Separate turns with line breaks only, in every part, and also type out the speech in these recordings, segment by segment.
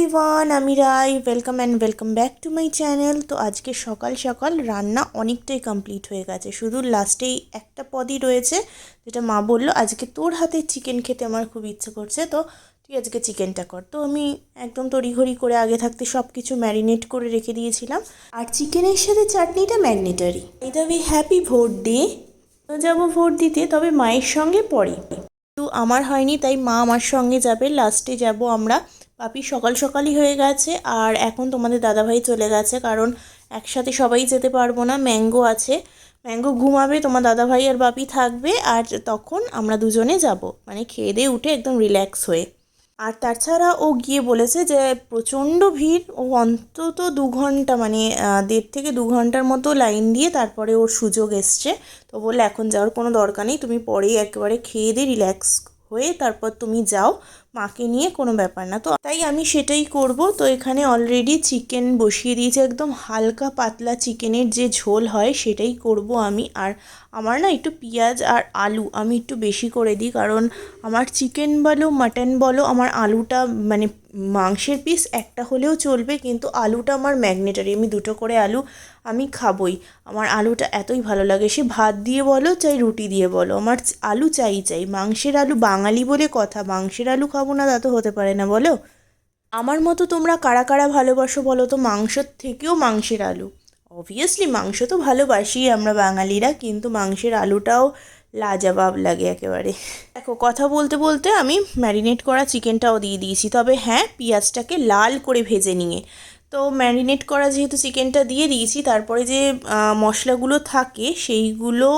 Everyone, আমি Rai. Welcome back to my channel. তো আজকে সকাল সকাল রান্না অনেকটাই কমপ্লিট হয়ে গেছে, শুধু লাস্টেই একটা পদই রয়েছে, যেটা মা বললো আজকে তোর হাতের চিকেন খেতে আমার খুব ইচ্ছে করছে, তো তুই আজকে চিকেনটা কর। তো আমি একদম তড়িঘড়ি করে আগে থাকতে সব কিছু ম্যারিনেট করে রেখে দিয়েছিলাম, আর চিকেনের সাথে চাটনিটা ম্যাগনেটারি। এটা হ্যাপি ভোট ডে। তো যাবো ভোট দিতে, তবে মায়ের সঙ্গে পরে। তো আমার হয়নি, তাই মা আমার সঙ্গে যাবে। লাস্টে যাব আমরা। পাপি সকাল সকালই হয়ে গেছে, আর এখন তোমাদের দাদাভাই চলে গেছে, কারণ একসাথে সবাই যেতে পারবো না। ম্যাঙ্গো আছে, ম্যাঙ্গো ঘুমাবে, তোমার দাদাভাই আর বাপি থাকবে, আর তখন আমরা দুজনে যাব, মানে খেয়ে দিয়ে উঠে একদম রিল্যাক্স হয়ে। আর তাছাড়া ও গিয়ে বলেছে যে প্রচণ্ড ভিড়, ও অন্তত 2 ঘন্টা, মানে 1.5 থেকে 2 ঘন্টার মতো লাইন দিয়ে তারপরে ওর সুযোগ এসছে। তো বললে এখন যাওয়ার কোনো দরকার নেই, তুমি পরেই একেবারে খেয়ে দিয়ে রিল্যাক্স হয়ে তারপর তুমি যাও, মাকে নিয়ে কোনো ব্যাপার না। তো তাই আমি সেটাই করব। তো এখানে অলরেডি চিকেন বসিয়ে দিয়েছি, একদম হালকা পাতলা চিকেনের যে ঝোল হয় সেটাই করব আমি। আর আমার না একটু পেঁয়াজ আর আলু আমি একটু বেশি করে দিই, কারণ আমার চিকেন বলো মাটন বলো, আমার আলুটা মানে মাংসের পিস একটা হলেও চলবে, কিন্তু আলুটা আমার ম্যাগনেটারি। আমি 2টো করে আলু আমি খাবই। আমার আলুটা এতই ভালো লাগে, সে ভাত দিয়ে বলো চাই রুটি দিয়ে বলো, আমার আলু চাই। মাংসের আলু, বাঙালি বলে কথা, মাংসের আলু খাবো না তা তো হতে পারে না বলো। আমার মতো তোমরা কারা কারা ভালোবাসো বলো তো মাংসের থেকেও মাংসের আলু? অবভিয়াসলি মাংস তো ভালোবাসি আমরা বাঙালিরা, কিন্তু মাংসের আলুটাও লাজবাব লাগে একেবারে। দেখো, কথা বলতে বলতে আমি ম্যারিনেট করা চিকেনটাও দিয়ে দিয়েছি, তবে হ্যাঁ, পেঁয়াজটাকে লাল করে ভেজে নিয়ে। তো ম্যারিনেট করা যেহেতু চিকেনটা দিয়ে দিয়েছি, তারপরে যে মশলাগুলো থাকে সেইগুলো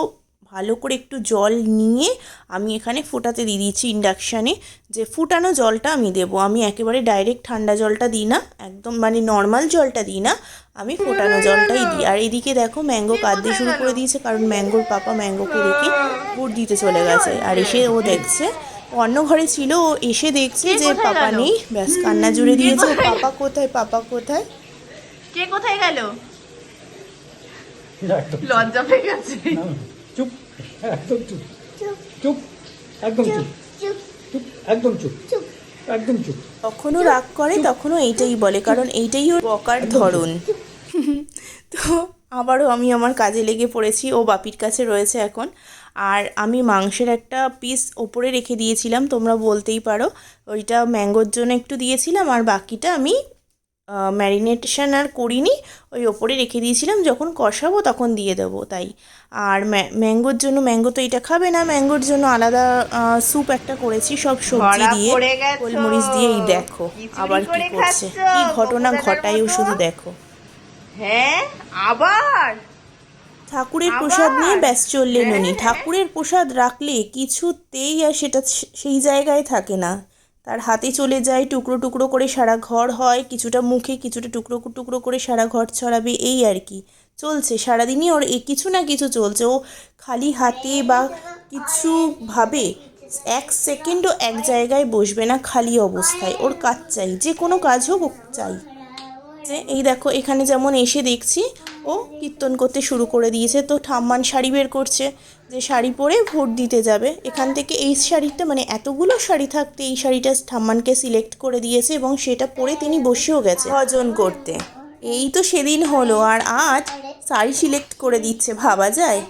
ভালো করে একটু জল নিয়ে আমি এখানে ফোটাতে দিয়ে দিয়েছি ইন্ডাকশানে। যে ফুটানো জলটা আমি দেবো, আমি একেবারে ডাইরেক্ট ঠান্ডা জলটা দিই না, একদম মানে নর্মাল জলটা দিই না, আমি ফোটানো জলটাই দিই। আর এদিকে দেখো ম্যাঙ্গো কাঁদতে শুরু করে দিয়েছে, কারণ ম্যাঙ্গোর পাপা ম্যাঙ্গোকে রেখে ভোট দিতে চলে গেছে। আর এসে ও দেখছে, অন্য ঘরে ছিল, ও এসে দেখছে যে পাপা নেই, ব্যাস কান্না জুড়ে দিয়েছে, পাপা কোথায়, পাপা কোথায়, কে কোথায় গেল, লজ্জা পেয়ে গেছে।
চুপ, একদম চুপ, চুপ, একদম চুপ, চুপ, একদম চুপ, একদম চুপ।
তখনও রাগ করে, তখনও এইটাই বলে, কারণ এইটাই ওর বকার ধরন। তো আবারও আমি আমার কাজে লেগে পড়েছি, ও বাপির কাছে রয়েছে এখন। আর আমি মাংসের একটা পিস ওপরে রেখে দিয়েছিলাম, তোমরা বলতেই পারো ওইটা ম্যাঙ্গোর জন্য একটু দিয়েছিলাম, আর বাকিটা আমি ম্যারিনেশন আর করিনি, ওই ওপরে রেখে দিয়েছিলাম, যখন কষাবো তখন দিয়ে দেবো তাই। আর ম্যাঙ্গোর জন্য, ম্যাঙ্গো তো এটা খাবে না, ম্যাঙ্গোর জন্য আলাদা স্যুপ একটা করেছি, সব সবজি দিয়ে গোলমরিচ দিয়ে। এই দেখো আবার কি করছে, কি ঘটনা ঘটায় ও শুধু দেখো।
হ্যাঁ, আবার
ঠাকুরের প্রসাদ নিয়ে ব্যাস চললেন উনি। ঠাকুরের প্রসাদ রাখলে কিছুতেই আর সেটা সেই জায়গায় থাকে না, তার হাতে চলে যায়, টুকরো টুকরো করে সারা ঘর হয়, কিছুটা মুখে, কিছুটা টুকরো টুকরো করে সারা ঘর ছড়াবে, এই আর কি চলছে সারাদিনই ওর। কিছু না কিছু চলছে, ও খালি হাতে বা কিছু ভাবে 1 সেকেন্ডও এক জায়গায় বসবে না, খালি অবস্থায় ওর কাজ চাই, যে কোনো কাজ হোক ও চাই। যে এই দেখো এখানে যেমন এসে দেখছি ও কীর্তন করতে শুরু করে দিয়েছে। তো ঠাম্মান শাড়ি বের করছে, যে শাড়ি পরে ভোট দিতে যাবে। এখান থেকে এই শাড়িটা, মানে এতগুলো শাড়ি থাকতে এই শাড়িটা ঠাম্মানকে সিলেক্ট করে দিয়েছে, এবং সেটা পরে তিনি বসেও গেছে ভজন করতে। এই তো সেদিন হলো, আর আজ শাড়ি সিলেক্ট করে দিচ্ছে, ভাবা যায়।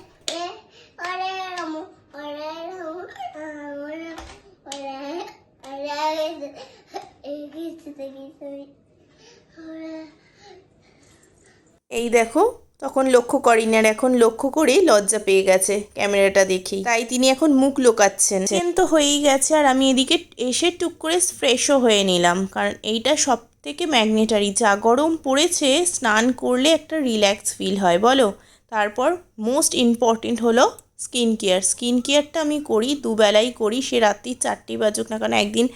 এই দেখো, তখন লক্ষ্য করেনি, আর এখন লক্ষ্য করেই লজ্জা পেয়ে গেছে ক্যামেরাটা দেখেই, তাই তিনি এখন মুখ লুকাচ্ছেন। তো হয়েই গেছে, আর আমি এদিকে এসে টুক করে ফ্রেশও হয়ে নিলাম, কারণ এইটা সব থেকে ম্যাগনেটারি। যা গরম পড়েছে, স্নান করলে একটা রিল্যাক্স ফিল হয় বলো। তারপর মোস্ট ইম্পর্টেন্ট হলো স্কিন কেয়ারটা আমি করি, দুবেলাই করি, সে রাত্রি 4টে বাজুক না, কারণ একদিন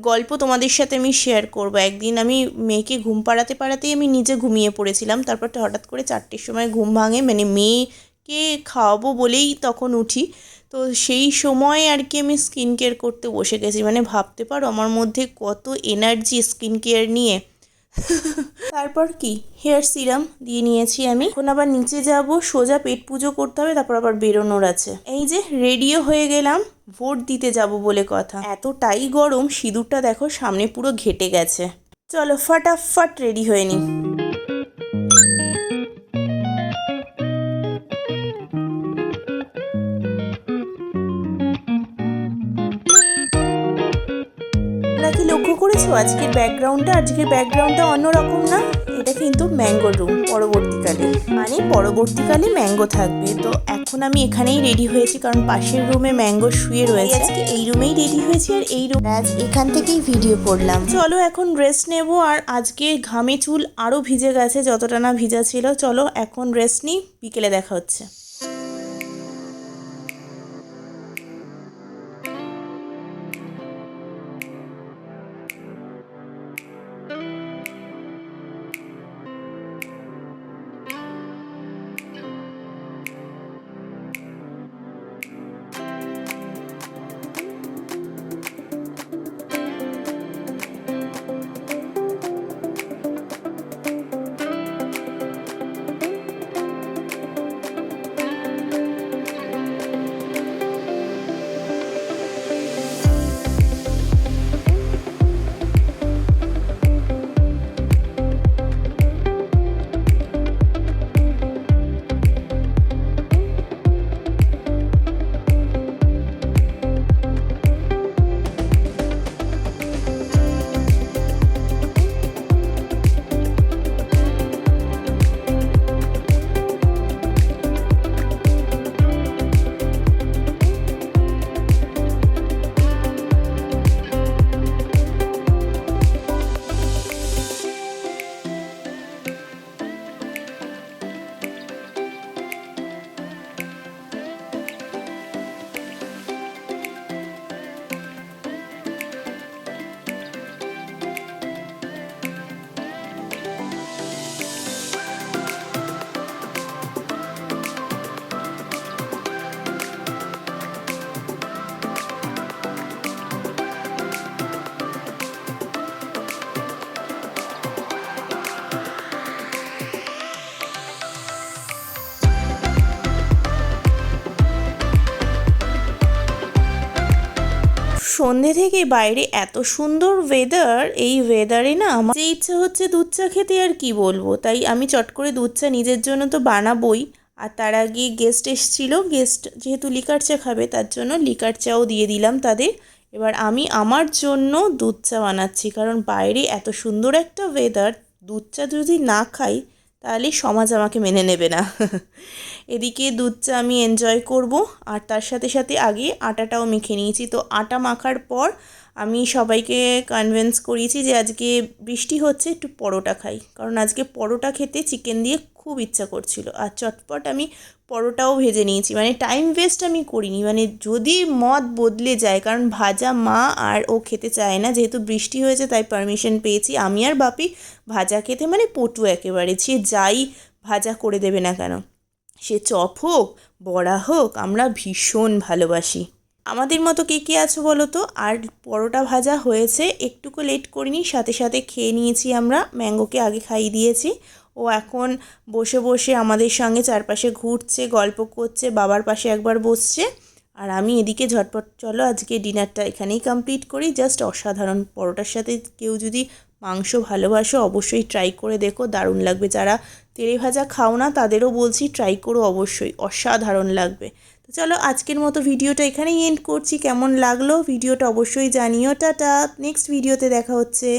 গল্প তোমাদের সাথে আমি শেয়ার করব। একদিন আমি মেয়েকে ঘুম পাড়াতেই আমি নিজে ঘুমিয়ে পড়েছিলাম, তারপর হঠাৎ করে 4টের সময় ঘুম ভাঙে, মানে মেয়েকে খাওয়াবো বলেই তখন উঠি। তো সেই সময় আর কি আমি স্কিন কেয়ার করতে বসে গেছি, মানে ভাবতে পারো আমার মধ্যে কত এনার্জি স্কিন কেয়ার নিয়ে। তারপর কি হেয়ার সিরাম দিয়ে নিয়েছি আমি। এখন আবার নিচে যাব, সোজা পেট পুজো করতে হবে, তারপর আবার বেরোনোর আছে। এই যে রেডিও হয়ে গেলাম, ভোট দিতে যাব বলে কথা। এতটাই গরম, সিঁদুরটা দেখো সামনে পুরো ঘেটে গেছে। চলো ফটাফট রেডি হয়ে নিই। তোমরা কি লক্ষ্য করেছো আজকের ব্যাকগ্রাউন্ডটা অন্যরকম না? এটা কিন্তু ম্যাঙ্গো রুম পরবর্তীকালে ম্যাঙ্গো থাকবে। তো এখন আমি এখানেই রেডি হয়েছি কারণ পাশের রুমে ম্যাঙ্গো শুয়ে রয়েছে। আজকে এই রুমেই রেডি হয়েছি আর এই রুম আজ এখান থেকেই ভিডিও করলাম। চলো এখন রেস্ট নেবো। আর আজকে ঘামে চুল আরও ভিজে গেছে, যতটা না ভিজা ছিল। চলো এখন রেস্ট নিই, বিকেলে দেখা হচ্ছে। সন্ধে থেকে বাইরে এত সুন্দর ওয়েদার, এই ওয়েদারে না আমার যে ইচ্ছা হচ্ছে দুধ চা খেতে, আর কি বলবো। তাই আমি চট করে দুধ চা নিজের জন্য তো বানাবোই। আর তার আগে গেস্ট এসেছিল, গেস্ট যেহেতু লিকার চা খাবে তার জন্য লিকার চাও দিয়ে দিলাম তাদের। এবার আমি আমার জন্য দুধ চা বানাচ্ছি, কারণ বাইরে এত সুন্দর একটা ওয়েদার, দুধ চা যদি না খাই তাহলে সমাজ আমাকে মেনে নেবে না। এদিকে দুধ চা আমি এনজয় করব। আর তার সাথে সাথে আগে আটাটাও মেখে নিয়েছি। তো আটা মাখার পর আমি সবাইকে কনভিন্স করিয়েছি যে আজকে বৃষ্টি হচ্ছে, একটু পরোটা খাই, কারণ আজকে পরোটা খেতে চিকেন দিয়ে খুব ইচ্ছা করছিল। আর চটপট আমি পরোটাও ভেজে নিয়েছি, মানে টাইম ওয়েস্ট আমি করিনি। মানে যদি মত বদলে যায়, কারণ ভাজা মা আর ও খেতে চায় না, যেহেতু বৃষ্টি হয়েছে তাই পারমিশন পেয়েছি। আমি আর বাপি ভাজা খেতে মানে পটু একেবারে, সে যাই ভাজা করে দেবে না কেন, সে চপ হোক বড়া হোক, আমরা ভীষণ ভালোবাসি। আমাদের মতো কে কে আছো বলো তো। আর পরোটা ভাজা হয়েছে, একটুকু লেট করিনি, সাথে সাথে খেয়ে নিয়েছি আমরা। ম্যাঙ্গোকে আগে খাইয়ে দিয়েছি, ও এখন বসে বসে আমাদের সঙ্গে চারপাশে ঘুরছে, গল্প করছে, বাবার পাশে একবার বসছে। আর আমি এদিকে ঝটপট চলো আজকে ডিনারটা এখানেই কমপ্লিট করি। জাস্ট অসাধারণ। পরোটার সাথে কেউ যদি মাংস ভালোবাসো অবশ্যই ট্রাই করে দেখো, দারুণ লাগবে। যারা তেলে ভাজা খাও না তাদেরও বলছি ট্রাই করো অবশ্যই, অসাধারণ লাগবে। তো চলো আজকের মতো ভিডিওটা এখানেই এন্ড করছি। কেমন লাগলো ভিডিওটা অবশ্যই জানিও। টাটা, নেক্সট ভিডিওতে দেখা হচ্ছে।